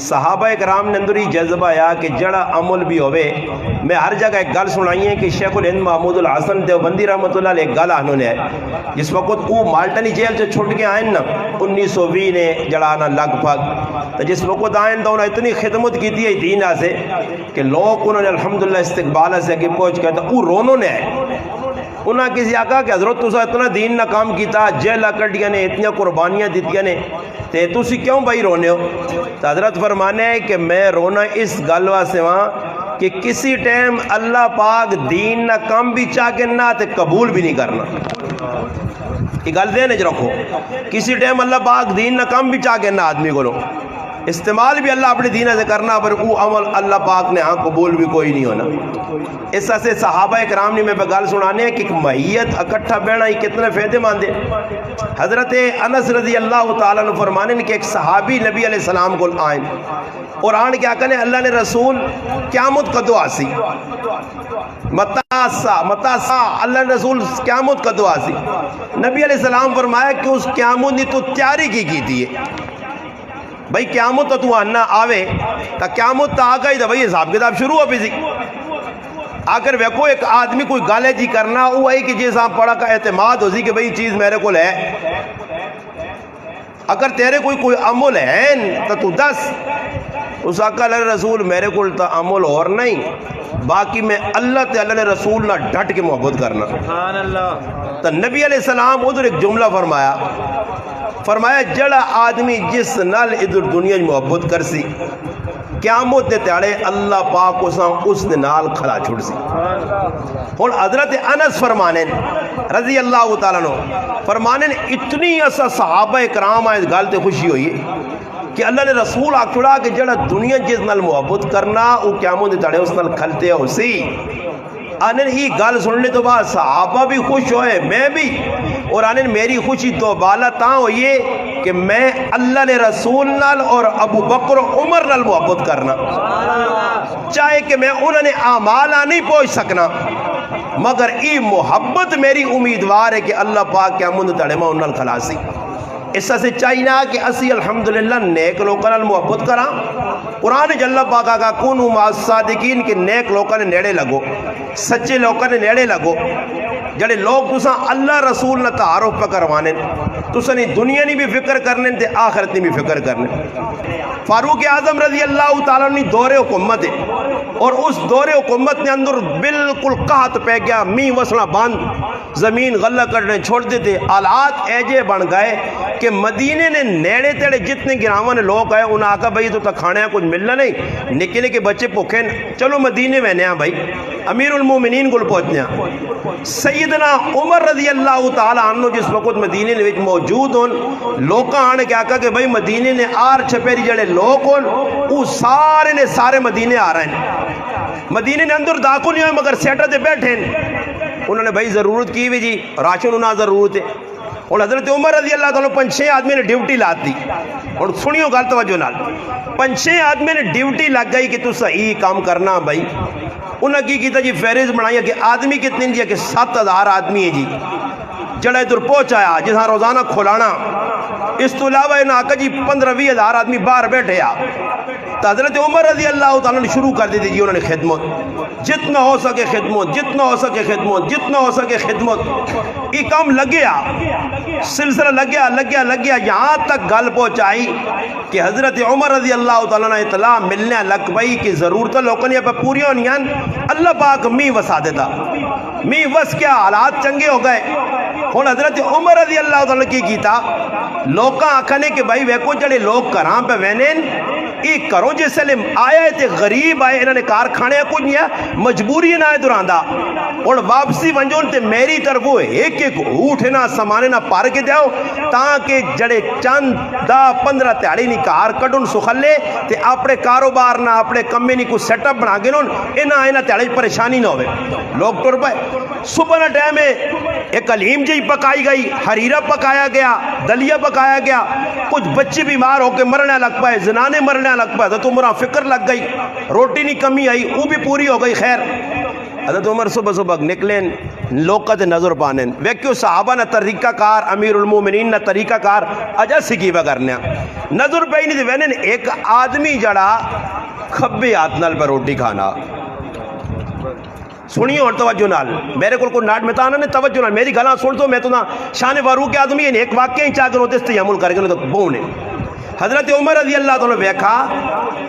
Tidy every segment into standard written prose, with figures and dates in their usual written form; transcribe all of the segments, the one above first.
صحابہ کرام نے اندر ہی جذبہ آیا کہ جڑا عمل بھی ہوئے. میں ہر جگہ ایک گل سنائی ہے کہ شیخ الہند محمود الحسن دیوبندی رحمۃ اللہ علیہ ایک گل آنوں نے ہے جس وقت وہ مالٹنی جیل سے چھٹ کے آئیں نا 1920 نے جڑانا لگ بھگ تو جس وقت آئیں تو انہوں نے اتنی خدمت کی تھی دین سے کہ لوگ انہوں نے الحمدللہ استقبال سے اگے پہنچ گئے تو وہ رونوں نے ہے. انہاں کسی آقا کہ حضرت تسا اتنا دین نہ کام کیتا جیلہ کٹیاں نے اتنی قربانیاں دیتیاں نے تے تسی کیوں بھائی رونے ہو؟ تو حضرت فرمانے ہے کہ میں رونا اس گلوہ سے وہاں کہ کسی ٹائم اللہ پاک دین نہ کام بھی چاہ کے نہ تے قبول بھی نہیں کرنا. یہ گل دے نج رکھو کسی ٹائم اللہ پاک دین نہ کام بھی چاہ کے نہ آدمی کو استعمال بھی اللہ اپنے دینہ سے کرنا پر وہ عمل اللہ پاک نے ہاں قبول بھی کوئی نہیں ہونا. اس سے صحابہ کرام نے میں بگال سنانے ہیں کہ مہیت اکٹھا بینا ہی کتنے فیدے ماندے. حضرت انس رضی اللہ تعالیٰ نے فرمانے کہ ایک صحابی نبی علیہ السلام کو آئیں اور آن کیا کہنے اللہ نے رسول قیامت قدو آسی متاسا اللہ نے رسول قیامت قدو آسی. نبی علیہ السلام فرمایا کہ اس قیامت نے تو تیاری کی تھی بھائی قیامت تو آنا آوے تا قیامت تا آگا ہی دا بھائی حساب کتاب شروع ہو بھی اگر ویکو ایک آدمی کوئی گالے جی کرنا وہ ہے کہ جیسا پڑھا کا اعتماد ہو سی کہ بھئی چیز میرے کو ہے اگر تیرے کوئی عمل ہے تو دس اس آقا علیہ رسول میرے کو تا عمل اور نہیں باقی میں اللہ تے اللہ نے رسول نہ ڈٹ کے محبت کرنا. سبحان اللہ. تو نبی علیہ السلام ادھر ایک جملہ فرمایا جڑا آدمی جس نال ادھر دنیا محبت کر سی قیامت نے تیارے اللہ پاک اس نے نال کھلا چھوڑ سی. اور حضرت انس فرمانے رضی اللہ تعالیٰ عنہ فرمانے اتنی ایسا صحابہ کرام آئے گالتے خوشی ہوئی کہ اللہ نے رسول آکھڑا کہ جڑا دنیا جس نال محبت کرنا وہ قیامت نے تیارے اس نال کھلتے ہو سی. آنن ہی گال سننے تو بعد صحابہ بھی خوش ہوئے میں بھی اور آنن میری خوشی تو بالا تاں ہوئیے کہ میں اللہ نے رسول نال اور ابو بکر و عمر نال محبت کرنا چاہے کہ میں انہوں نے اعمالہ نہیں پہنچ سکنا مگر ای محبت میری امیدوار ہے کہ اللہ پاک کیا مند تڑے میں انہوں نے خلاصی. اس سے چاہینا کہ اسی الحمدللہ نیک لوگوں نے محبت کرا. قرآن جل پاکا کا کونو مع الصادقین کہ نیک لوگوں نے نیڑے لگو سچے لوگوں نے نیڑے لگو جڑے لوگ تساں اللہ رسول نہ تعارف پہ کروانے تساں نہیں دنیا نہیں بھی فکر کرنے تے آخرت نہیں بھی فکر کرنے. فاروق اعظم رضی اللہ تعالیٰ نے دور حکومت ہے اور اس دور حکومت نے اندر بالکل قحط پہ گیا می وسنا بند زمین غلہ کرنے چھوڑ دیتے حالات ایجے بن گئے کہ مدینے نے نیڑے تیڑے جتنے گراواں نے لوگ آئے انہاں کہا بھئی تو تا کھانے کچھ ملنا نہیں نکے نکے بچے پوکھیں چلو مدینے میں نیا بھائی امیر المومنین کو پہنچنے. سیدنا عمر رضی اللہ تعالیٰ عنہ جس وقت مدینے نے موجود ہون لوکاں آنے کیا کہا کہ بھئی مدینے نے آر چھپیری جڑے لوگ ہون وہ سارے نے سارے مدینے آ رہے ہیں مدینے نے اندر داخل نہیں ہوئے مگر سیٹر دے بیٹھے انہوں نے بھئی ضرورت کی بھی جی راشن انہاں ضرورت ہے. اور حضرت عمر رضی اللہ تعالیٰ 5-6 آدمی نے ڈیوٹی لات دی اور سنیو گل توجہ نال 5-6 آدمی نے ڈیوٹی لگ گئی کہ تو صحیح کام کرنا بھائی. انہوں نے کیتا جی فہرست بنایا کہ آدمی کتنے جی کہ 7,000 آدمی ہے جی جڑا ادھر پہنچایا جہاں روزانہ کھولانا اس تو علاوہ انہوں نے کہا جی 15-20 ہزار آدمی باہر بیٹھے آ. تو حضرت عمر رضی اللہ تعالیٰ نے شروع کر دی تھی جی انہوں نے خدمت جتنا ہو سکے خدمت جتنا ہو سکے خدمت جتنا ہو سکے خدمت یہ کام لگیا سلسلہ لگیا یہاں تک گل پہنچائی کہ حضرت عمر رضی اللہ تعالیٰ نے اطلاع ملنے لگ پئی کہ ضرورت لوگوں نے پوری ہونی اللہ پاک می وسا دیتا می وس کیا حالات چنگے ہو گئے. ہوں حضرت عمر رضی اللہ تعالیٰ کی کیتا لوکاں آکھنے کہ بھائی ویکو جڑے لوگ کراں پہ وینین یہ کرو جس سے آیا تے غریب آئے انہوں نے کارخانے کچھ نہیں ہے مجبوری نہ دراندہ اور واپسی ونجون تے میری طرف ایک اٹھ نہ سمانے نہ پار کے دیاؤ تاکہ جڑے چند 10-15 تیاری نہیں کار کٹن سخلے تے اپنے کاروبار نہ اپنے کمے نہیں کوئی سیٹ اپ بنا گے انہاں تیاری پریشانی نہ ہوئے. لوگ ٹر پائے صبح نہ ٹائم ایک علیم جی پکائی گئی حریرہ پکایا گیا دلیہ پکایا گیا کچھ بچے بیمار ہو کے مرنے لگ پائے زنانے مرنے لگ پائے تو تمہارا فکر لگ گئی روٹی نہیں کمی آئی وہ بھی پوری ہو گئی. خیر حضرت عمر صبح صبح نکلیں لوکا تے نظر پانیں ویکیو صحابہ نہ طریقہ کار امیر المومنین نہ طریقہ کار اجا سکیبہ کرنے نظر پہ ہی نہیں تھی وینن ایک آدمی جڑا کھبے ہاتھ نال پر روٹی کھانا سنیے اور توجہ نال میرے کو ناٹ میں تانا نے توجہ نال میری گلاں سن تو میں تو نہ شان فاروق آدمی ہے ایک واقعہ ہی چاہ کر ہوتے اس تے عمل کر کے تو بونے حضرت عمر رضی اللہ تعالیٰ ویکھا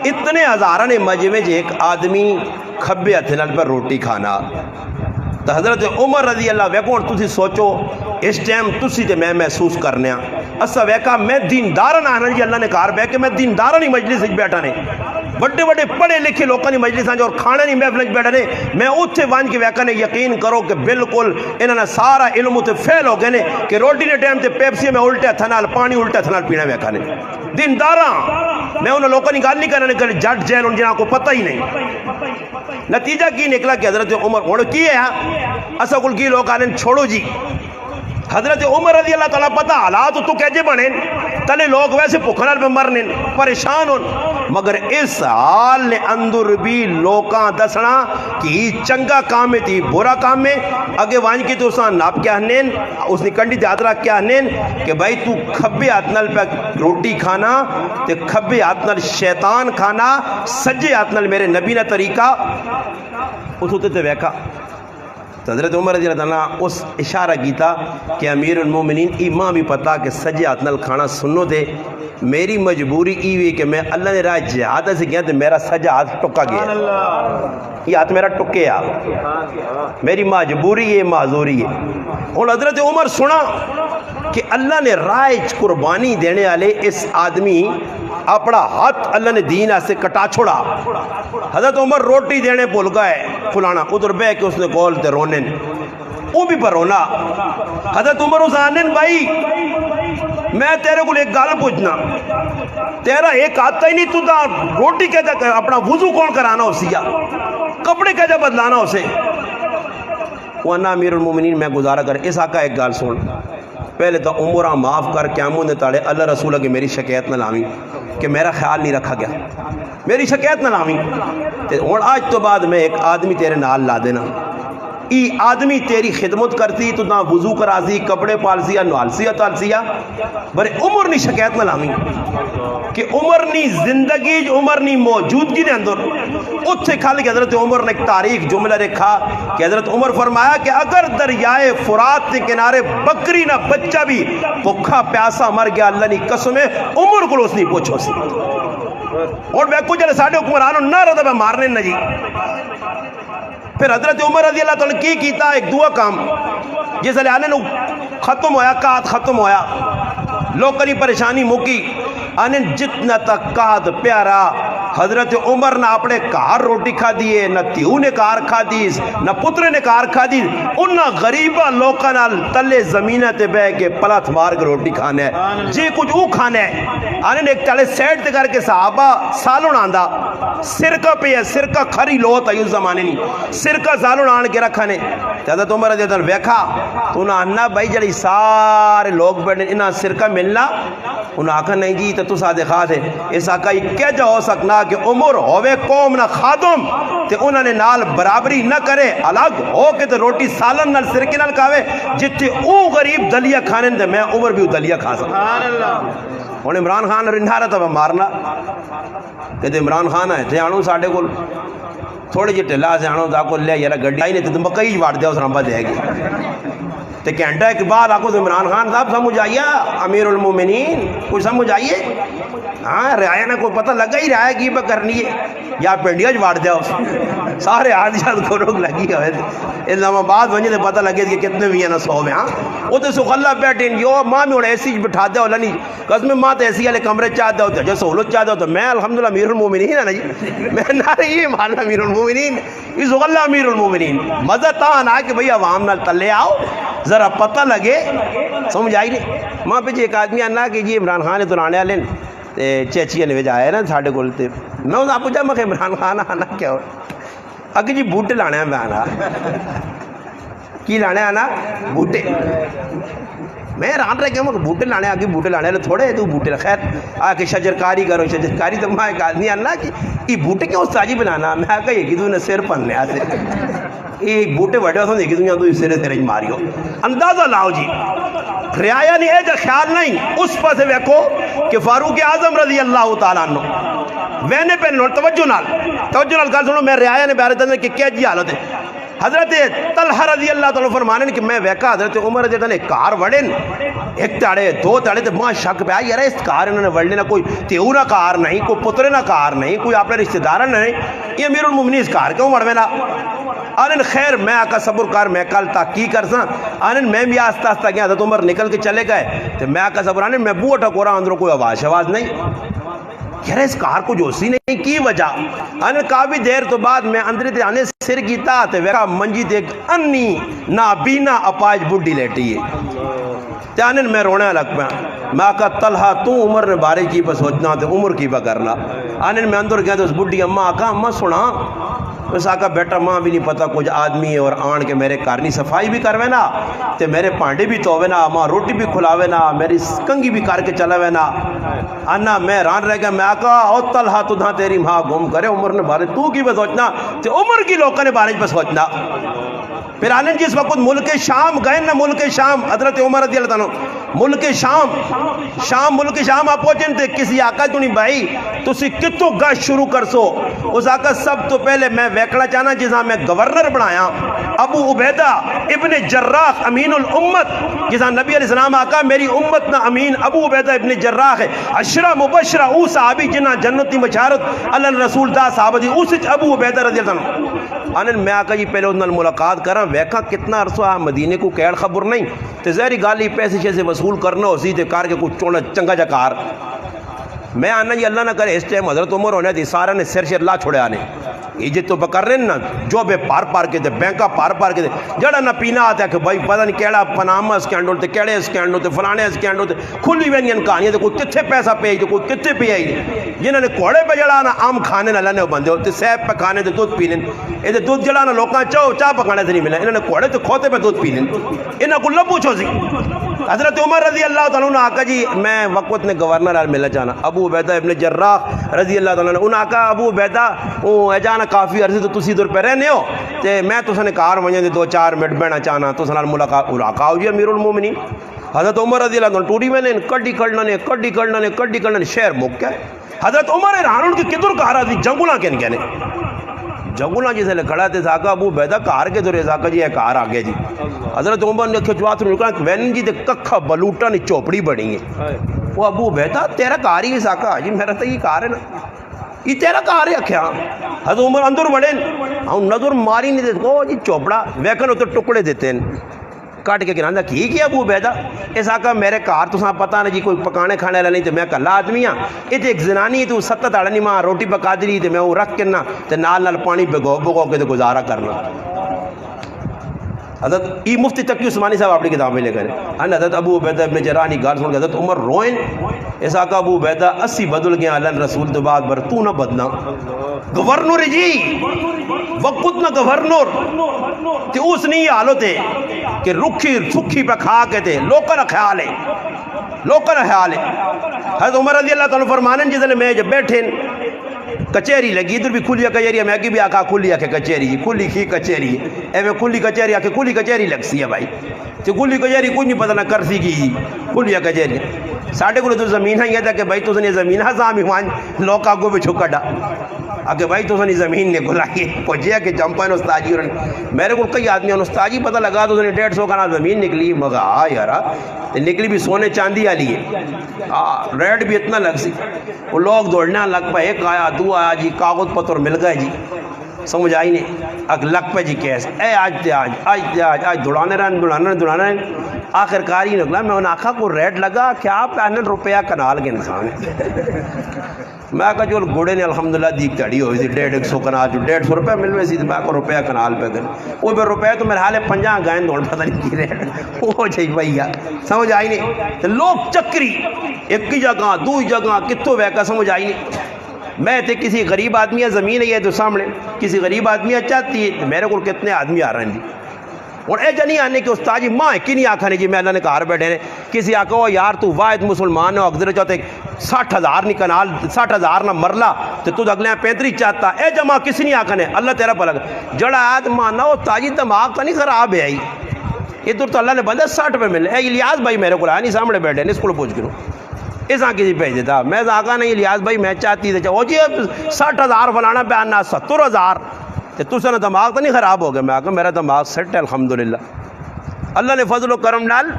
اتنے ہزارہ نے مجمع ایک آدمی کھبے ہاتھ نال پر روٹی کھانا تو حضرت عمر رضی اللہ ویکھو اور تسی سوچو اس ٹائم تسی تے میں محسوس کرنے اسا ویکھا میں دیندارن آنا جی اللہ نے کار بے کہ میں دیندارن ہی مجلس وچ بیٹھا نے بڑے بڑے پڑھے لکھے لوگوں نے مجلس اور کھانے نہیں محفل بیٹھے نے میں اتنے وانج کے ویکا نے یقین کرو کہ بالکل انہوں نے سارا علم اتنے فیل ہو گئے نے کہ روٹی نے ٹائم تے پیپسی میں الٹے ہتھ نال پانی الٹے ہتھ نال پینا ویکا نے دینداراں میں انہوں لوگوں نے گل نہیں کرنے کہ جٹ جیل ان جنہاں کو پتہ ہی نہیں نتیجہ کی نکلا کہ حضرت عمر ہوڑ کی ہے اسا کل کی لوگ آنے چھوڑو جی حضرت عمر رضی اللہ تعالیٰ پتہ حالات تو کہجے بنے تلے لوگ ویسے پکھنال پہ مرنے پریشان ہون مگر اس حال نے اندر بھی لوکاں دسنا کہ چنگا کام میں تھی برا کام میں اگے وانج کی تو اسان ناپ کیا ہنین اس نے کنڈی دیادرہ کیا ہنین کہ بھائی تو کھبے ہاتھ پہ روٹی کھانا تے کھبے ہاتھ نال شیطان کھانا سجے ہاتھ نال میرے نبی نے طریقہ اس ہوتے تے ویکا حضرت عمر رضی اللہ عنہ اس اشارہ کیتا کہ امیر المومنین ایماں بھی پتا کہ سجے ہاتھ نال کھانا سنو دے میری مجبوری ای ہوئی کہ میں اللہ نے راہ جہاد سے کیا تو میرا سجا ہاتھ ٹکا گیا یہ ہاتھ میرا ٹکے آ میری مجبوری ہے معذوری ہے اور حضرت عمر سنا کہ اللہ نے رائج قربانی دینے والے اس آدمی اپنا ہاتھ اللہ نے دین سے کٹا چھوڑا حضرت عمر روٹی دینے بھول گئے فلانا ادھر بے کہ اس نے کول تے رونے وہ بھی پر رونا حضرت عمر اس آنن بھائی میں تیرے کو ایک گال پوچھنا تیرا ایک آتا ہی نہیں تو دا روٹی کہہ جا اپنا وضو کون کرانا اسے یا کپڑے کہہ جا بدلانا اسے وہ انا امیر المومنین میں گزارا کر اس آقا ایک گال سن پہلے تو عمرہ معاف کر قیاموں نے تاڑے اللہ رسولہ کی میری شکایت نہ لاویں کہ میرا خیال نہیں رکھا گیا میری شکایت نہ لاویں اور آج تو بعد میں ایک آدمی تیرے نال لا دینا ای آدمی تیری خدمت کرتی تو نہ وضو کرازی کپڑے پالسی یا نوالسی یا تالسی یا برے عمر نہیں شکایت نہ لاویں کہ عمر نہیں زندگی عمر نہیں موجودگی دے اندر اتھے کھال کے حضرت عمر نے ایک تاریخ جملہ رکھا کہ حضرت عمر فرمایا کہ اگر دریائے فرات کے کنارے بکری نہ بچہ بھی بھوکا پیاسا مر گیا اللہ نے قسم ہے عمر کو اس نہیں پوچھو سی اور میں کچھ جلے ساڑھے حکمرانوں نہ رہتا میں مارنے نہ جی پھر حضرت عمر رضی اللہ تعالیٰ کی کیتا ایک دعا کام جس لئے آنے ختم ہویا کات ختم ہویا لوگ کری پریشانی مکی آنے جتنا تک کات پیارا حضرت عمر نہ اپنے کار روٹی کھا دیئے نہ تیو نے کار کھا دیس نہ پتر نے کار کھا دیس انہا غریبہ لوکا نال تلے زمینہ تے بے کے پلات مار کے روٹی کھانے جی کچھ او کھانے آنے ایک تلے سیٹ تے کر کے صحابہ سالون آندہ سرکہ پہ ہے سرکہ کھری لو تا یوں زمانے نہیں سرکہ سالون آن کے رکھانے حضرت عمر رضی اللہ ویکھا تو انہا انہا بھائی جڑی سارے لوگ بیٹھنے انہا سرکہ ملنا انہا آکھا نہیں جی تو سادے خواہ تھے اس آقا یہ کیا جا ہو سکنا کہ عمر ہوئے قوم نہ خادم تے انہوں نے نال برابری نہ کرے الگ ہو کے تے روٹی سالن نال سرکی نال کھاوے جتے او غریب دلیا کھانے دے میں عمر بھی دلیا کھا سکتا ہوں عمران خان رنڈا رہا تھا مارنا کہتے عمران خان ہے تھے آنوں ساڑھے کو تھوڑے جی ٹھلا سے آنوں دا کو لے یارا گھڑی آئی نہیں تو مکئی وارد دیا اس رمبہ دے گی تے کہنٹا ایک بعد آکو تو عمران خان صاحب سمجھ آئیے امیر المومنین کچھ سمجھ آئیے ہاں رعایا نہ کوئی پتہ لگا ہی رہا ہے کہ یہ کرنی ہے یا پنڈیا جوار دیا اس سارے حادثات کو روک لگی ہوئے تھے اسلام آباد بنجے تھے پتہ لگے کہ کتنے بھی ہیں نا 100 میں ہاں وہ تو سخلہ بیٹھے ہیں جو ماں میں ایسی بٹھا دیا اللہ نہیں قسم ماں تو ایسی والے کمرے چاہتا ہوتا جو سہولت چاہتا ہوتا میں الحمدللہ امیر المومنین ہے نا جی میں نہ رہی ماننا امیر المومنین یہ سخلہ امیر المومنین مزہ تھا نا کہ بھئی عوام نال تلے آؤ ذرا پتہ لگے سمجھ آئی نہیں ماں پہ جی ایک آدمی آنا کہ جی عمران خان تو رانے والے چیچی نے بھیجا ہے نا ساڑھے کو تے میں اس آپ پوچھا میں کہ عمران خان آنا کیا ہو اگر جی بوٹے لانے ہیں میں آنا کی لانے آنا بوٹے میں ران رہے کہ بوٹے لانے آگے بوٹے لانے والے تھوڑے تو بوٹے خیر آ کے شجرکاری کرو شجرکاری تو میں ایک آدمی آنا کہ یہ بوٹے کیوں استاجی بنانا میں آگا یہ کہ تو نے سر پننے آتے یہ بوٹے وڈے تو دیکھی دنیا تو سرے سرے ماریو اندازہ لاؤ جی رعایا نہیں ہے جو خیال نہیں اس پر سے ویکو کہ فاروق اعظم رضی اللہ تعالیٰ عنہ وینے پہ توجہ نال گل سنو میں رعایا نے بیارے دن کہ کیا جی حالت ہے حضرت طلحہ رضی اللہ تعالیٰ فرمانے کہ میں ویکا حضرت عمر رضی اللہ نے کار وڑن ایک تاڑے دو تاڑے تو ماں شک پہ آئی یار اس کار انہوں نے وڑنے نہ کوئی تیورا کار نہیں کوئی پترے نہ کار نہیں کوئی اپنے رشتہ دارہ نہیں یہ امیر المومنین اس کار کیوں وڑوے نا آنن خیر میں آقا صبر کار میں کل تحقیق کرساں آنن میں بھی آستا آستا گیا حضرت عمر نکل کے چلے گئے تو میں آقا صبر آنن میں بوٹا کو رہا اندروں کوئی آواز نہیں کہہ رہے اس کار کو جوسی نہیں کی وجہ آنن کافی دیر تو بعد میں اندری تے آنے سر کی تاتے ویکا منجی تے ایک انی نابینا اپاج بڑی لیٹی ہے تے آنن میں رونے لگ پہ میں آقا طلحہ تو عمر نے بارے کی پہ سوچنا تے عمر کی پہ کرنا آنن میں اندر گیا تو اس بڑی اممہ آقا اممہ سنا اس آقا بیٹا ماں بھی نہیں پتا کچھ آدمی ہے اور آن کے میرے کارنی صفائی بھی کروے نا تے میرے پانڈے بھی تووے نا ماں روٹی بھی کھلاوے نا میری کنگی بھی کر کے چلاوے نا انا میں ران رہ گیا میں آقا او طلحہ تو دھاں تیری ماں گم کرے عمر نے بارے تو کی پہ سوچنا تے عمر کی لوگوں نے بارے پہ سوچنا پھر آنن جس وقت ملک شام گئے نا ملک شام حضرت عمر رضی اللہ عنہ ملک شام ملک شام آپ پہنچیں تے کسی آقا تو نہیں بھائی تسی کتوں گش شروع کر سو اس آقا سب تو پہلے میں ویکڑا چاہنا جساں میں گورنر بنایا ابو عبیدہ ابن جراح امین الامت جساں نبی علیہ السلام آقا میری امت نا امین ابو عبیدہ ابن جراح ہے عشرہ مبشرہ او صحابی جنہ جنتی بشارت اللہ رسول دا صحابہ دی اس ابو عبیدہ رضی اللہ عنہ آنن میں آقا جی پہلے انہوں ملاقات کرا ویکھا کتنا عرصہ مدینے کو کیڑ خبر نہیں تے زہری گالی پیسے شیسے وصول کرنا ہو سی تے کار کے کچھ چونا چنگا جا کار میں آنا جی اللہ نہ کرے اس ٹائم حضرت عمر ہونے تھی سارا نے سر اللہ چھوڑے آنے یہ جی تو بکر رہے نا جو بے پار کے دے بینکا پار کے دے جڑا نہ پینا آتا ہے کہ بھائی پتہ نہیں کیڑا پناما اسکینڈل تے کیڑے اسکینڈل تے فلانے اسکینڈل تے کھلی وینین کہانیاں تے کوئی کتھے پیسہ پے تے کوئی کتھے پے آئی جنہوں نے کوڑے پہ جڑا نا عام کھانے نہ لینے بندے ہوتے سیب پہ کھانے تے دودھ پینے یہ تے دودھ جڑا نا لوکاں چاہ پکانے سے نہیں ملے انہوں نے کوڑے تے کھوتے پہ دودھ پینے انہوں کو لب پوچھو سی حضرت عمر رضی اللہ تعالیٰ عنہ آقا جی میں وقت نے گورنر آل ملنا چاہنا ابو عبیدہ ابن جراح رضی اللہ تعالیٰ عنہ انہوں آقا ابو عبیدہ اے جانا کافی عرضی تو تسی دور پہ رہنے ہو تے میں تو سنے کار ونجے دے 2-4 منٹ بینا چاہنا تو سنال ملاقات آقا جی امیر المومنین حضرت عمر رضی اللہ عنہ ٹوٹی میں نے کڈی کڑنا نے شہر موک کیا حضرت عمر رانون کی کدر کہا رہا تھی جنگولا کہنے کہنے جنگولا جیسے کھڑا تھے ساکا ابو بیدہ کار کے دورے ساکا جی ہے کار آگے جی حضرت عمر نے کھچوات نکلا کہ وین جی دے ککھا بلوٹا نے چوپڑی بڑی ہیں وہ ابو بیدہ تیرا کار ہی ساکا جی میرا تو یہ کار ہے نا یہ تیرا کار ہے کیا حضرت عمر اندر بڑے نظر ماری نہیں دیتے کو جی چوپڑا ویکن ہوتے ٹکڑے دیتے ہیں کٹ کے گراندہ کی کیا ابو عبیدہ اس آقا میرے کار تو ساں پتہ نہیں جی کوئی پکانے کھانے والا نہیں تو میں کلا آدمی ہاں یہ ایک زنانی تو 7 آڑنی ماں روٹی پکا دی تو میں وہ رکھ کے نا تو نال پانی بگو کے تو گزارا کرنا حضرت ای مفتی تقی عثمانی صاحب اپنی کتاب میں لے گئے حضرت ابو عبیدہ ابن جراح کی گال سن کے حضرت عمر روئن اس آقا ابو عبیدہ 80 بدل گیا اللہ رسول تو بعد بر تو نہ بدنا گورنر جی وقت نہ گورنر تے اس نہیں حالت ہے کہ رکھی سکھی پہ کھا کے تھے لوکا نہ خیال ہے حضرت عمر رضی اللہ تعالیٰ فرمانے جس میں جب بیٹھے کچہری لگی ادھر بھی کھلی کچہری میں آگے بھی آکھا کھلی آکھے کچہری جی کھلی کی کچہری اے میں کھلی کچہری آکھے کھلی کچہری لگ سی ہے بھائی تو کھلی کچہری کچھ نہیں پتہ نہ کر سی کی کھلی کچہری ساڑھے کو تو زمین ہے یہ تھا کہ بھائی تو سنی زمین ہے سامی وہاں لوگ آگو بھی چھکا ڈا آگے بھائی تو سنی زمین نے گلائیے پہنچیا کہ جمپا ہے استاجی میرے کو کئی آدمی استاجی پتہ لگا تو سنی 150 کا نا زمین نکلی مگا ہاں یارا نکلی بھی سونے چاندی والی ہے ریٹ بھی اتنا لگ سی وہ لوگ دوڑنے لگ پہ ایک آیا دو آیا جی کاغذ پتر مل گئے جی سمجھ آئی نہیں اگ لگ پہ جی کیس اے آج دوڑانے رہن آخر کار ہی نکلا میں انہیں آخا کو ریٹ لگا کیا آپ روپیہ کنال کے انسان میں کہا جو گوڑے نے الحمدللہ دیکھ تڑی ہوئی تھی 150 کنال جو 150 روپیہ مل میں سی میں کو روپیہ کنال پہ گئے وہ بے روپیہ تو میرے حال 50 گائن دوڑ پتہ نہیں کی ریٹ وہ چاہیے بھائی سمجھ آئی نہیں لوگ چکری ایک کی جگہ دو جگہ کتوں ویکا سمجھ آئی نہیں میں تے کسی غریب آدمی زمین ہے یہ تو سامنے کسی غریب آدمی چاہتی ہے میرے کو کتنے آدمی آ رہے ہیں جی اور اے جنی آنے کہ استاد جی ماں کی نہیں آکھا نہیں جی میں اللہ نے کار بیٹھے نے کسی آکھا ہو یار تو واحد مسلمان ہو اگزر چاہتے 60,000 نہیں کنال 60,000 نہ مرلا تو تجھ اگلے 35 چاہتا اے جماع کسی نہیں آکھا نے اللہ تیرا پلگ جڑا آیت ماننا ہو تاجی دماغ کا نہیں خراب ہے آئی ادھر تو اللہ نے بندہ 60 پہ ملے اے الیاس بھائی میرے کو آیا نہیں سامنے بیٹھے نہیں اس کو پوچھ کروں اس آنکھ کسی بھیج دیتا میں آقا نہیں الیاس بھائی میں چاہتی تھے او جی 60,000 فلانا بیاننا 70,000 تو سنا دماغ تو نہیں خراب ہو گیا میں آقا میرا دماغ سیٹ ہے الحمدللہ اللہ نے فضل و کرم نال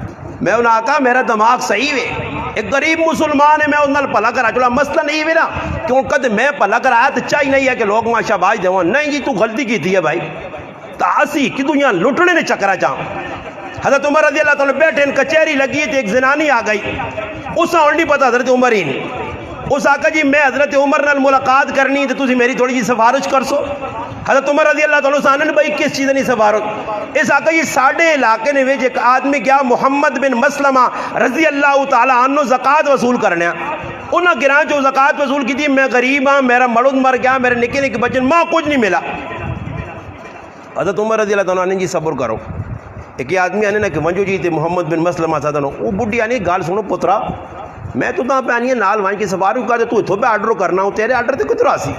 میں انہیں آقا میرا دماغ صحیح ہے ایک غریب مسلمان ہے میں انہوں پلا کرا چلا مسئلہ نہیں ہے نا کیوں کد میں پلا کرایا تو چاہیے نہیں ہے کہ لوگ ماں شاباش دے نہیں جی تو غلطی کی تھی ہے بھائی تاسی کی دنیا لٹنے نے چکرا چاہوں حضرت عمر رضی اللہ تعالیٰ بیٹھے ان کچہری لگی تھی ایک زنانی آ گئی اس اور نہیں پتا حضرت عمر ہی نہیں اس آقا جی میں حضرت عمر نال ملاقات کرنی تو تسی میری تھوڑی جی سفارش کر سو حضرت عمر رضی اللہ تعالیٰ سانن بھائی کس چیز نہیں سفارش اس آقا جی ساڑھے علاقے نے ویج ایک آدمی کیا محمد بن مسلمہ رضی اللہ تعالیٰ عنہ زکاة وصول کرنے انہاں گران جو زکاة وصول کی تھی میں غریب ہاں میرا مرد مر گیا میرے نکے نکے بچن ماں کچھ نہیں ملا حضرت عمر رضی اللہ تعالیٰ عنہ جی صبر کرو ایک آدمی آنے نا کہ ونجو جی تے محمد بن مسلمہ ساتھ نو وہ بڑھی آنی گال سنو پترا میں تو تاں پہ آنی ہے نال وائن کی سفاری کو کہا تو اتھو پہ آرڈر کرنا ہوں تیرے آرڈر تے کترا سی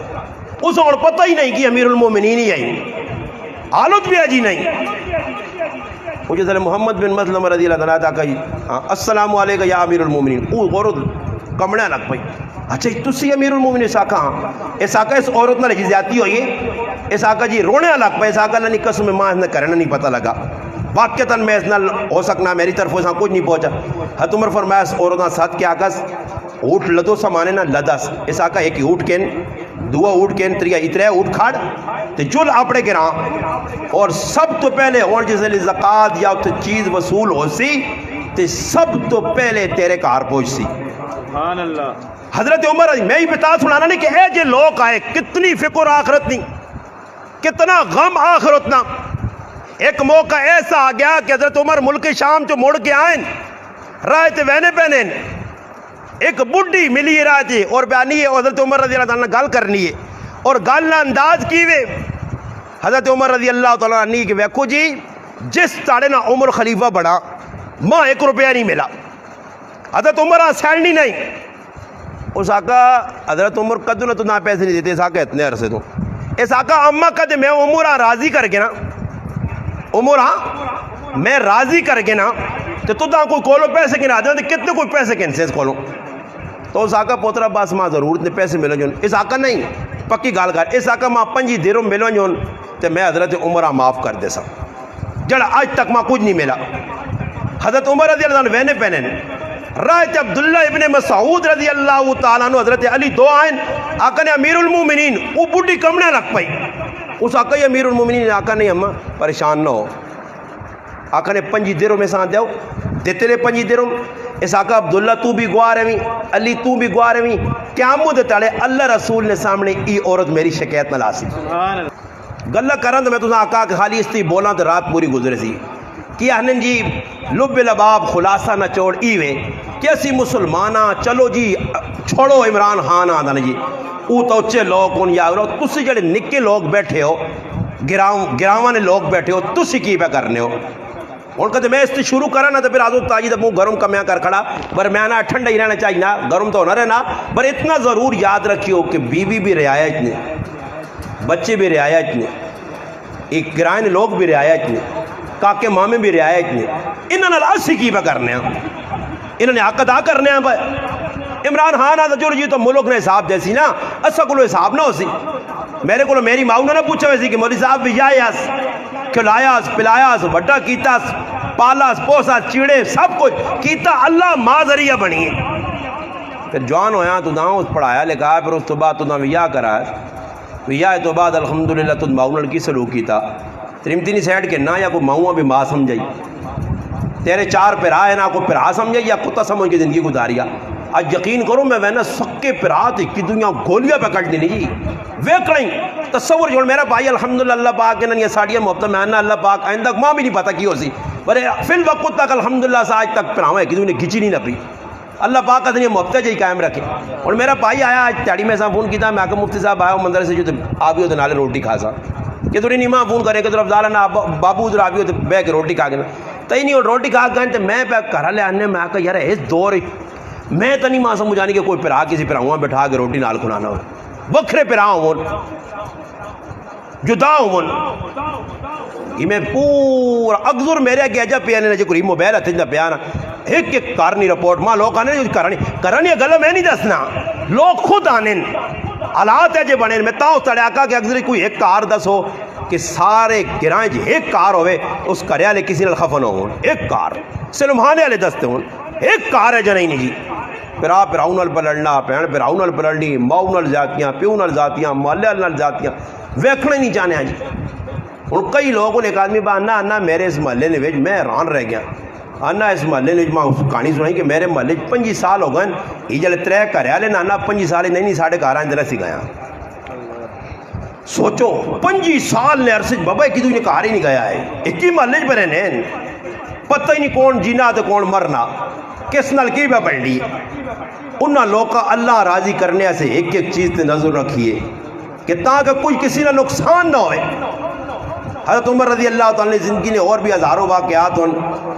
اس اور پتہ ہی نہیں کہ امیر المومنین ہی آئی حالت بھی آجی نہیں مجھے صلی محمد بن مسلمہ رضی اللہ تعالیٰ کہی السلام علیکم یا امیر المومنین او غورت کمڑے لگ پئی اچھا تسی امیر المومنین اس آقا ہاں اس آقا اس عورت نہ لگی زیادتی ہوئی اس آقا جی رونے لگ پئی اس آقا اللہ نے قسم ماں اس نے کرنا نہیں پتہ لگا واقعتاً میں اس نہ ہو سکنا میری طرف اساں کچھ نہیں پہنچا حضرت عمر فرمایا اس عورتاں ساتھ کیا آقا اوٹ لدو سمانے نہ لدس اس آقا ایک اوٹ کین دعا اوٹ کین تریا اترے اوٹ کھاڑ تے جل اپنے گران اور سب تو پہلے اور جیسے لی زکاة یا تو چیز وصول ہو سی تے سب تو پہلے تیرے کار پہنچ سی سبحان اللہ حضرت عمر میں ہی بتا سنانا نہیں کہ اے جے لوگ آئے کتنی فکر آخرت نہیں کتنا غم آخرت نہ ایک موقع ایسا آ گیا کہ حضرت عمر ملک شام جو مڑ کے آئیں رائے تے وینے پہنے ایک بڈی ملی رائے تھی اور بیانی ہے حضرت عمر رضی اللہ تعالیٰ گل کرنی ہے اور گل نہ انداز کی وے حضرت عمر رضی اللہ تعالیٰ عنہ کہ ویکھو جی جس تاڑے نہ عمر خلیفہ بڑھا ماں 1 روپیہ نہیں ملا حضرت عمر سیلنی نہیں اس آقا حضرت عمر قدر تو نہ پیسے نہیں دیتے اس آقا اتنے عرصے تو اس آقا اممہ قد میں عمر راضی کر کے نا عمر ہاں میں راضی کر کے نا تو تاں کوئی کولو پیسے کی نہ آدھے کتنے کوئی پیسے کن سے اس کولو تو اس آقا پوترا باس ماں ضرورت نے پیسے ملو جون اس آقا نہیں پکی گال کر اس آقا ماں 5 درہم ملو جون تو میں حضرت عمرہ معاف کر دے سا جڑا آج تک ماں کچھ نہیں ملا حضرت عمر رضی اللہ عنہ وینے پہنے رائت عبداللہ ابن مسعود رضی اللہ تعالیٰ عنہ حضرت علی دو آئین آقا نے امیر المومنین وہ بڑی کمڑے لگ پئی اس آقا یہ امیر المومنین آقا نہیں ہم پریشان نہ ہو آقا نے 5 درہم میں ساتھ دیو دیتے لے 5 درہم اس آقا عبداللہ تو بھی گواہ رہی علی تو بھی گواہ رہی قیامت تالے اللہ رسول نے سامنے ای عورت میری شکایت نہ لاسی گلہ کرن تو میں تو آقا کہ خالی اس تی بولا تو رات پوری گزرے سی کیا ہنن جی لب لباب خلاصہ نہ چوڑ ایوے کیسی مسلمانہ چلو جی چھوڑو عمران خان آدھا جی او تو اچھے لوگ کون یا تسی جڑے نکے لوگ بیٹھے ہو گراوانے لوگ بیٹھے ہو تسی کی پہ کرنے ہو اور کہتے میں اس سے شروع کرنا تو پھر آزو تاجی تو منہ گرم کمیاں کر کھڑا پر میں آنا ٹھنڈا ہی رہنا چاہیے نا گرم تو نہ رہنا پر اتنا ضرور یاد رکھیو کہ بیوی بھی رعایت نے بچے بھی رعایت نے ایک گرائن لوگ بھی رعایت نے کاکے مامے بھی رعایت نے انہوں نے اسی کی پہ کرنے ہیں انہوں نے حق ادا کرنے ہیں بھائی عمران خان آدھا جو جی تو ملک نے حساب دے سی نا اسا کو حساب نہ ہو سی میرے کو میری ماؤں نے نہ پوچھا ویسی کہ مولی صاحب بھی جائیاس کھلایاس پلایاس بڑا کیتاس پالاس پوساس چیڑے سب کچھ کیتا اللہ ماں ذریعہ بنی ہے پھر جوان ہویا تو داؤں اس پڑھایا لکھا پھر اس تو بعد تو داؤں ویاہ کرا ویاہ تو بعد الحمدللہ تو ماؤں لڑکی سلوک کیتا ترمتینی سیڈ کے نہ یا کوئی ماؤں بھی ماں سمجھائی تیرے 4 پرا ہے نہ کوئی پرا سمجھائی یا کتا سمجھ کے زندگی گزاریا آج یقین کرو میں وینا سکے پرا تھی کی دنیا گولیاں پہ کٹ دینی جی ویکڑیں تصور جوڑ میرا بھائی الحمدللہ اللہ پاک کے ننیا ساڑیاں محبت میں آنا اللہ پاک آئندہ ماں بھی نہیں پتا کی ہو سی بلے فی الوقت تک الحمدللہ سے آج تک پراؤں ہے کہ انہیں گھچی نہیں نپی اللہ پاک کا دنیا محبت جائی قائم رکھے اور میرا بھائی آیا آج تیاری میں سا فون کیتا میں آکا مفتی صاحب آیا ہوں مندر سے جو آپ ہی ہو تو نالے روٹی کھا سا کہ تھوڑی نہیں ماں فون کرے کہ افضال نا بابو ادھر آگے بہ کے روٹی کھا کے نا تھی نہیں روٹی کھا گئے تو میں پہ گھر والے آنے میں آخر یار اس دور میں تو نہیں ماں سمجھانی کہ کوئی پرا کسی پراؤں بٹھا کے روٹی نال کھلانا ہو وکھرے پرا ہو جدا ہو یہ میں پورا اگزر میرے اگے اجا پیا نے جو کوئی موبائل ہاتھ دا پیا نا ایک کار نہیں رپورٹ ماں لوگ آنے کرانی گل میں نہیں دسنا لوگ خود آنے حالات ہے جو بنے میں تاؤں تڑے آقا کہ اگزر کوئی ایک کار دسو کہ سارے گرائیں جی ایک کار ہوئے اس کرے والے کسی نال خفن ہو ایک کار سلمانے والے دستے ہوں ایک کار ہے جنہیں نہیں جی پھر پراؤں نال پلڑنا بہن پراؤں نال پلڑنی ماؤں نال جاتیاں پیو نال جاتیاں محلے نال جاتیاں ویکھنا ہی نہیں چاہنے جی ہوں کئی لوگوں نے ایک آدمی با آنا میرے اس محلے نے میں حیران رہ گیا آنا اس محلے نے میں کہانی سنائی کہ میرے محلے 25 سال ہو گئے یہ جلے 3 گھر والے نانا 25 سال نہیں ساڑھے گھر آئیں سی گیا سوچو 25 سال نے عرصے بابا ایک دوسرے گھر ہی نہیں گیا ہے ایک ہی محلے پہ رہنے پتہ ہی نہیں کون جینا تو کون مرنا کس نال کی پہ پڑھ لی انہاں لوگ کا اللہ راضی کرنے سے ایک ایک چیز تے نظر رکھیے کہ تاکہ کوئی کسی نہ نقصان نہ ہوئے حضرت عمر رضی اللہ تعالیٰ زندگی نے اور بھی ہزاروں واقعات ہوں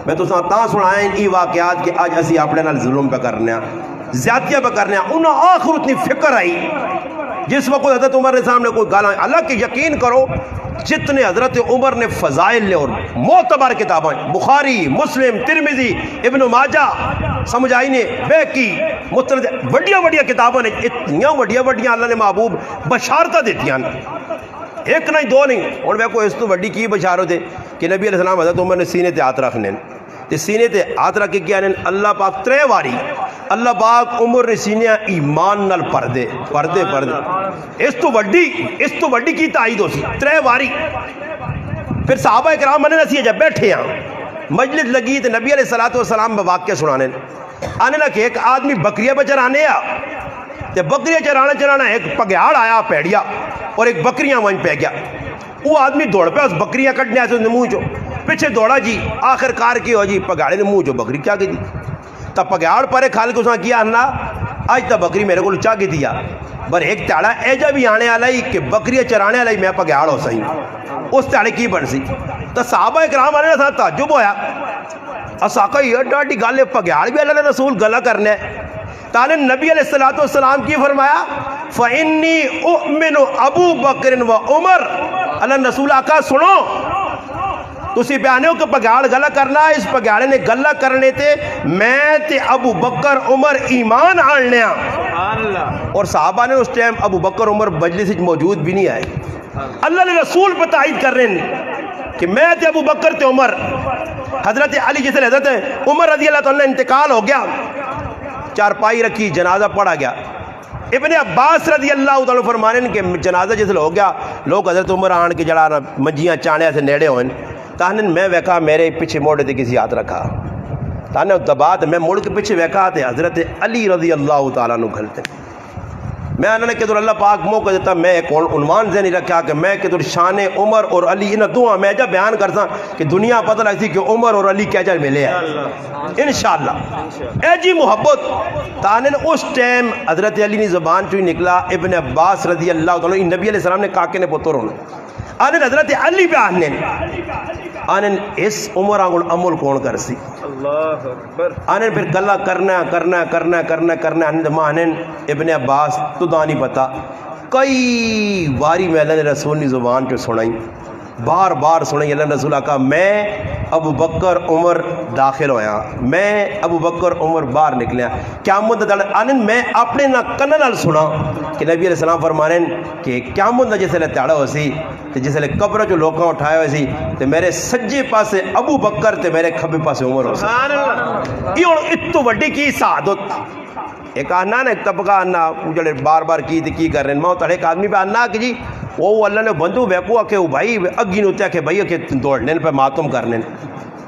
میں تو تاں سنائیں یہ واقعات کہ آج اسی اپنے نال ظلم پہ کرنے ہیں زیادتیاں پہ کرنے ہیں انہاں آخر اتنی فکر آئی جس وقت حضرت عمر نے سامنے کوئی گالا اللہ کہ یقین کرو جتنے حضرت عمر نے فضائل لے اور معتبر کتابیں بخاری مسلم ترمذی ابن ماجہ سمجھ آئی نے بیکی مستند وڈیاں وڈیاں کتابوں نے اتنیاں وڈیاں وڈیاں اللہ نے محبوب بشارتہ دیتی ہیں ایک نہیں دو نہیں اور میں کو اس تو وڈی کی بشارت ہے کہ نبی علیہ السلام حضرت عمر نے سینے تے ہاتھ رکھنے تے سینے تے ہاتھ رکھ کے کیا نے اللہ پاک 3 واری اللہ پاک عمر نے سینے ایمان نال پردے اس تو وڈی کی تائید ہو سی 3 واری پھر صحابہ اکرام مننے نسی جب بیٹھے ہیں مجلس لگی تے نبی علیہ السلام واقعہ سنانے آنے نا کہ ایک آدمی بکریاں پہ چرانے تے بکریاں چرانا ایک پگیاڑ آیا پیڑیا اور ایک بکریاں وہیں پہ گیا وہ آدمی دوڑ پہ اس بکریاں کٹنے آئے سے منہ جو پیچھے دوڑا جی آخر کار کی ہو جی پگاڑے نے منہ جو بکری کیا کی دی تب پگاڑ پارے کھال کے اس نے کیا انہا آج تا بکری میرے کو چاہ کی دیا بر ایک تیڑا ایجا بھی آنے آلائی کہ بکریاں چرانے آلائی میں پگاڑ ہو سہی اس تیڑے کی بن سی تو صحابہ اکرام آنے ساتھ تعجب ہویا اساقہ یہ ڈاٹی گالے پگاڑ بھی اللہ رسول گلہ کرنے تانے نبی علیہ السلام کی فرمایا فَإِنِّي أُؤْمِنُ أَبُو بَكْرٍ وَعُمَرٍ اللہ رسول آقا سنو تسی بیانے ہو کہ پگاڑ گلہ کرنا اس پگاڑے نے گلہ کرنے تے میں تے ابو بکر عمر ایمان آننے اور صحابہ نے اس ٹائم ابو بکر عمر مجلس موجود بھی نہیں آئے اللہ نے رسول پہ تائید کر رہے ہیں کہ میں تے ابو بکر تے عمر حضرت علی جیسے حضرت عمر رضی اللہ تعالیٰ انتقال ہو گیا چارپائی رکھی جنازہ پڑھا گیا ابن عباس رضی اللہ تعالیٰ فرمانے کہ جنازہ جیسے ہو گیا لوگ حضرت عمر آن کے جڑا منجیاں چانے سے نیڑے ہوئے تاہنن میں ویکھا میرے پیچھے موڑے تے کسی ہاتھ رکھا تاہنن دبات میں موڑ کے پیچھے ویکھا تے حضرت علی رضی اللہ تعالیٰ نو گھلتے میں انہوں نے کہ اللہ پاک موقع دیتا میں ایک عنوان سے نہیں رکھا کہ میں کہ شان عمر اور علی انہاں دعا میں جا بیان کرتا کہ دنیا پتہ لگتی کہ عمر اور علی کیا جا ملے ہیں انشاءاللہ اے جی محبت تاہنن اس ٹائم حضرت علی نے زبان چوئی نکلا ابن عباس رضی اللہ تعالیٰ نبی علیہ السلام نے کاکے نے پتر ہونے آنن حضرت علی پہ آنن اس عمر آنگل عمل کون کر سی آنن پھر گلہ کرنا آنن ابن عباس تو دانی پتا کئی باری میں اللہ نے رسول نے زبان پہ سنائی بار بار سنائی اللہ رسول آقا میں ابو بکر عمر داخل ہویا میں ابو بکر عمر باہر نکلیا قیامت آنن میں اپنے نہ کنن سنا کہ نبی علیہ السلام فرمانے کہ قیامت نہ جیسے لے تیڑا ہو سی جیسے لے قبر جو لوگوں اٹھائے ہوئے سی تو میرے سجے پاسے ابو بکر تے میرے کھبے پاسے عمر ہو سی یہ اتو وڈی کی سعادت ایک آنا نا ایک طبقہ آنا جڑے بار بار کی تھی کی کر رہے ہیں میں ایک آدمی پہ آنا کہ جی وہ اللہ نے بندو بیکو کہ وہ بھائی اگی نوتیا کہ بھائی کہ دوڑنے پہ ماتم کرنے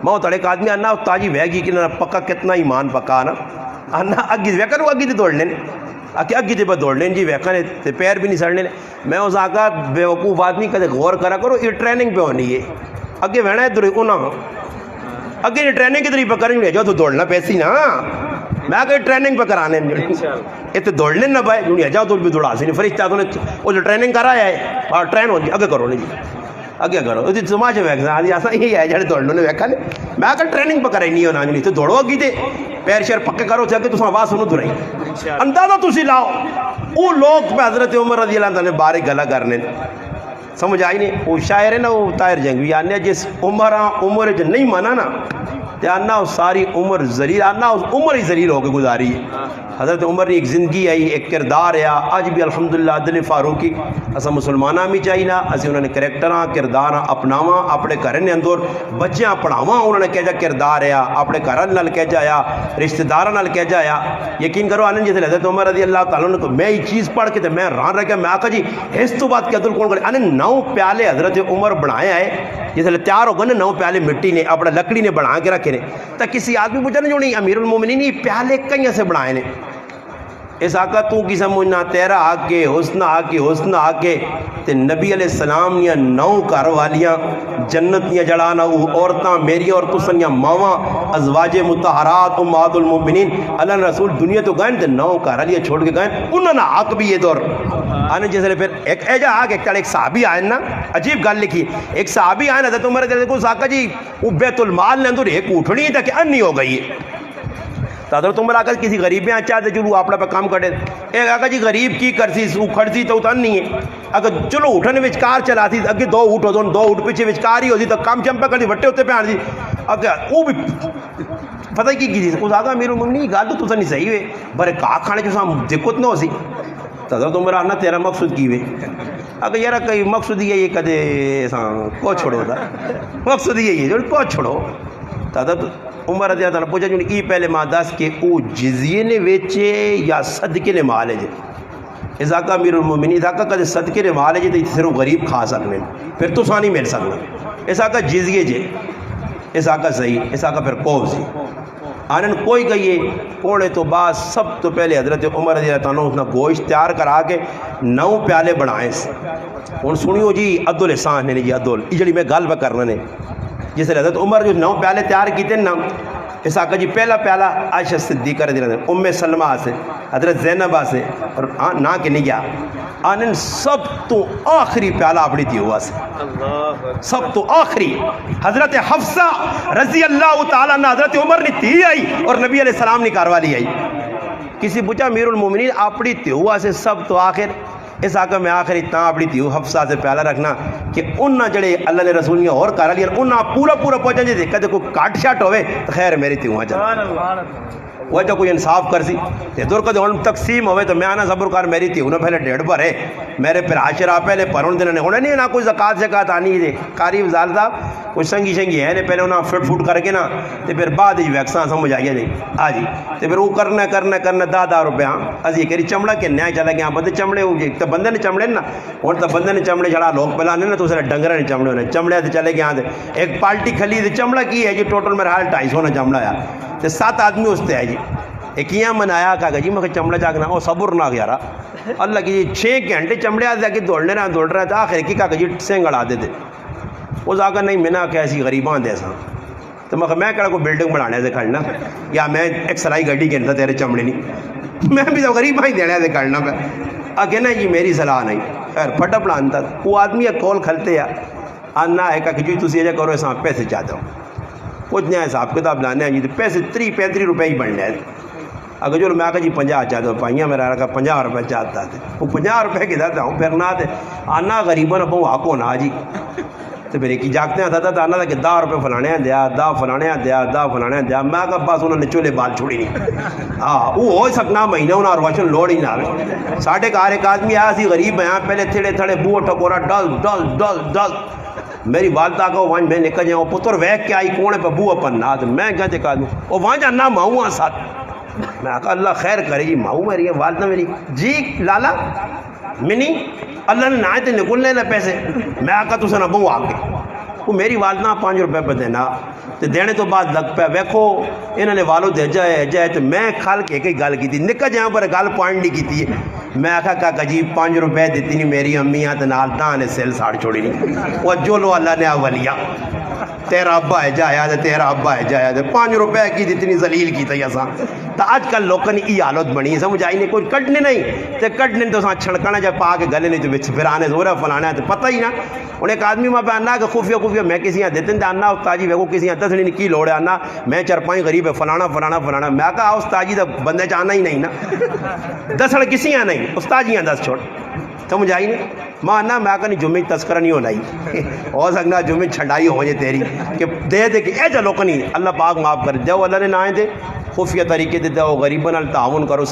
میں ایک آدمی آنا تاجی ویگی کہ پکا کتنا ایمان پکا نا آنا اگی ویکن وہ اگی تھی دوڑنے اگی تھی پہ دوڑنے جی ویکن تے پیر بھی نہیں سڑنے میں اس آقا بے وقوف آدمی کدے غور کرا کرو یہ ٹریننگ پہ ہونی ہے اگے وینا ہے دری انہاں اگے ٹریننگ کی طریقہ کریں گے جو تو دوڑنا پیسی نا میں کہ ٹریننگ پہ کرانے یہ تو دوڑنے نہ پائے جاؤ تو بھی دوڑا سی نہیں فرشتہ تو نے وہ جو ٹریننگ کرا ہے اور ٹرین ہو جی اگے کرو نہیں جی اگے کرو وہ تماشے ویکھنا آدھی ایسا یہ ہے جڑے دوڑنے نے ویکھا نے میں کہ ٹریننگ پکڑائی نہیں ہونا نہیں تو دوڑو اگی تے پیر شیر پکے کرو تے کہ تساں آواز سنو درائی اندازہ تسی لاؤ وہ لوگ پہ حضرت عمر رضی اللہ عنہ نے بارے گلا کرنے سمجھ آئی نہیں وہ شاعر ہے نا وہ طاہر جنگوی آنے جس عمر جو نہیں مانا نا تے آنا ساری عمر ذلیل آنا عمر ہی ذلیل ہو کے گزاری ہے حضرت عمر نے ایک زندگی آئی ایک کردار ہے آج بھی الحمدللہ عدل فاروقی اسا مسلمانہ بھی چاہینا اسی انہوں نے کریکٹراں کرداراں اپناواں اپنے گھر نے اندر بچیاں پڑھاواں انہوں نے کہہ جا کردار ہے اپنے گھر نال کہہ جایا رشتہ داراں نال کہہ جایا یقین کرو آنن جیسے حضرت عمر رضی اللہ تعالیٰ نے میں یہ چیز پڑھ کے میں ران رہ گیا میں آقا جی اس تو بات کہ عدل کون کرے آنن 9 پیالے حضرت عمر بنائے آئے جیسے تیار ہو گئے 9 پیالے مٹی نے اپنا لکڑی نے بنا کے رکھے نے تا کسی آدمی پوچھا نہیں جو نہیں امیر المومنین یہ پیالے کہیں سے بنائے نے اس آقا تو کی سمجھنا تیرا آکے حسن آکے تے نبی علیہ السلام نیا 9 گھر والیاں جنت نیا جڑانا وہ عورتاں میری اور تسنیا ماواں ازواج مطہرات امہات المؤمنین اللہ رسول دنیا تو گئے تے 9 گھر والیاں چھوڑ کے گئے انہوں نے حق بھی یہ دور آنے جیسے پھر ایک ایجا آگ ایک صحابی آئے نا عجیب گل لکھی ایک صحابی آئے نا حضرت عمر کہتے ہیں آقا جی وہ بیت المال نے اندر ایک اٹھنی ہے کہ انی ہو گئی ہے تو حضرت عمر آقا کسی غریب میں چاہتے چلو اپنا پہ کام کرے ایک آقا جی غریب کی کرسی کھڑسی تو اتن نہیں ہے اگر چلو اٹھنے وچکار چلا سی اگے 2 اٹھ ہو 2 اٹھ پیچھے وچکار ہی ہو سی تو کام چمپا کر دی وٹے ہوتے پہ آن دی اگر وہ بھی پتہ کی تھی اس آقا میرے منی گال تو نہیں صحیح ہوئے برے کہا کھانے جو سام دقت نہ ہو سی تو حضرت عمر آنا تیرا مقصود کی ہوئے اگر یار کئی مقصود یہ کدے کو چھوڑو تھا مقصود یہ جو کو چھوڑو تو حضرت عمر رضی اللہ عنہ پوچھا جو ای پہلے ماں دس کے او جزیے نے ویچے یا صدقے نے مال ہے جی اس آقا امیر المومنین اس آقا کدے صدقے نے مال ہے جی تو صرف غریب کھا سکنے پھر تو سانی مل سکنا اس آقا جزیے جے اس آقا صحیح اس آقا پھر کوب سی آنن کوئی کہیے کوڑے تو بعد سب تو پہلے حضرت عمر رضی اللہ عنہ اس نے گوشت تیار کرا کے 9 پیالے بنائے سے ان سنیو جی عدل احسان نے جی عدل یہ جڑی میں گل پہ کرنا نے جیسے حضرت عمر جو 9 پیالے تیار کیتے نا اس آقا جی پہلا پیالہ عائشہ صدیقہ رضی اللہ عنہ ام سلمہ سے حضرت زینب سے اور نا کے نہیں گیا آنن سب تو آخری پیالہ اپنی تھی ہوا سے سب تو آخری حضرت حفصہ رضی اللہ تعالیٰ عنہ حضرت عمر نے تھی آئی اور نبی علیہ السلام نے کاروالی آئی کسی پوچھا امیر المومنین اپنی تھی ہوا سے سب تو آخر اس آقا میں آخر اتنا اپنی تھی حفصہ سے پیالہ رکھنا کہ انہاں جڑے اللہ نے رسول نے اور کارا لیا انہاں پورا پہنچا جی دیکھا دیکھو کاٹ شاٹ ہوئے تو خیر میری تھی وہاں چاہتا وہ جو کوئی انصاف کر سی تے دور کا جو تقسیم ہوئے تو میں آنا صبر کار میری تھی انہوں پہلے 1.5 پر ہے میرے پھر عاشرہ پہلے پرون دن نے انہیں نہیں نہ کوئی زکاة شکات آنی ہے قاری وزال صاحب کوئی سنگی شنگی ہے پہلے انہاں فٹ کر کے نا تے پھر بعد ہی ویکساں سمجھ آئیے نہیں آ جی تے پھر وہ کرنا 10 روپے ہاں ازی کہری چمڑا کے نیا چلا گیا بندے چمڑے ہو تو بندے نے چمڑے نا اور تو بندے نے چمڑے چڑھا لوگ پہلانے نا تو اسے ڈنگرہ نے چمڑے ہونے چمڑے سے چلے گیا ایک پالٹی کھلی تھی چمڑا کی ہے جی ٹوٹل میرا حال 250 نا چمڑا آیا تے 7 آدمی اس تے ہے جی ایک یہاں منایا کہا جی میں چمڑا جاگنا وہ صبر نہ گیا رہا اللہ کی جی 6 گھنٹے چمڑے آتے کہ دوڑنے رہا دوڑ رہا تھا آخر کی کہا جی سینگڑ آتے تھے وہ جاگا نہیں میں نہ کہ ایسی غریبان دے سا تو میں کہا کوئی بلڈنگ بنانے سے کھڑنا یا میں ایک سلائی گڈی کہنا تیرے چمڑے نہیں میں بھی تو غریب ہی دینے سے کھڑنا پہ آگے نا جی میری صلاح نہیں خیر پھٹا پڑھان تھا وہ آدمی ایک کول کھلتے یا آنا ہے کہ جی تھی یہ کرو ایسا پیسے چاہتا ہوں کچھ نہیں حساب کتاب لانے ہیں جی پیسے 35 روپے ہی بڑھنے ہیں اگر جو میں آگا جی 50 چاہتا ہوں پائیاں میرا رکھا 50 روپے چاہتا تھے وہ 50 روپے کی دیتا ہوں پھر نہ تھے آنا غریباں بہو آکو نا جی تو پھر ایک ہی جاگتے ہیں تھا آنا تھا کہ 10 روپے فلانے دیا 10 فلانے دیا 10 فلانے دیا میں کہا بس انہوں نے چولے بال چھوڑی نہیں ہاں وہ ہو سکنا مہینہ انہوں اور واشن لوڑ ہی نہ آئے ساڑھے کار ایک آدمی آیا سی غریب ہیں پہلے تھڑے بوہ ٹھکورا ڈل میری والدہ کو وہاں میں نکل جائیں وہ پتر ویک کے آئی کونے پہ بوہ پننا تو میں کہتے کہ آدمی وہ وہاں جانا ماؤں ساتھ میں کہا اللہ خیر کرے جی ماؤں میری ہے والدہ میری جی لالا منی اللہ نے نہ آئے تھے نکلنے لے پیسے میں کہا تو سے نہ بہو آگے وہ میری والدہ 5 روپے پہ دینا تو دینے تو بعد لگ پہ ویکھو انہوں نے والو دے جائے تو میں کھال کے ایک گل کی تھی نکل جہاں پر گل پوائنٹ نہیں کی تھی میں کہا کہ جی 5 روپے دیتی نہیں میری امیاں تو نال تاں نے سیل ساڑ چھوڑی نہیں وہ جو لو اللہ نے اولیا تیرا ابا ہے جایا تیرا ابا ہے جایا 5 روپے کی اتنی ذلیل کی تھی اساں تو اج کل لوگوں نے یہ حالت بنی ہے سمجھ آئی نہیں کوئی کڈنے نہیں تے کڈنے تو چھڑکنا جب پا کے گلے نہیں تو پھر آنے زورا فلانا ہے تو پتہ ہی نہ انہیں ایک آدمی میں آنا کہ خفیہ میں کسی یہاں دیتے ہیں آنا استاد جی وہ کسی یہاں دسنی کی لوڑ ہے آنا میں چرپائی غریب ہے فلانا میں کہا استاد جی تو بندے چاہنا ہی نہیں نا دسن کسی یہاں نہیں استاد جی یہاں دس چھوڑ سمجھ آئی نہیں ماں آنا میں کہا نہیں جمعہ تذکرہ نہیں ہونا ہی ہو سکنا جمعہ چھڑائی ہو جائے تیری کہ دے کہ اے چلو کنی اللہ پاک معاف کر جاؤ اللہ نے نہ آئے تھے خفیہ طریقے دے دو غریباں نال تعاون کرو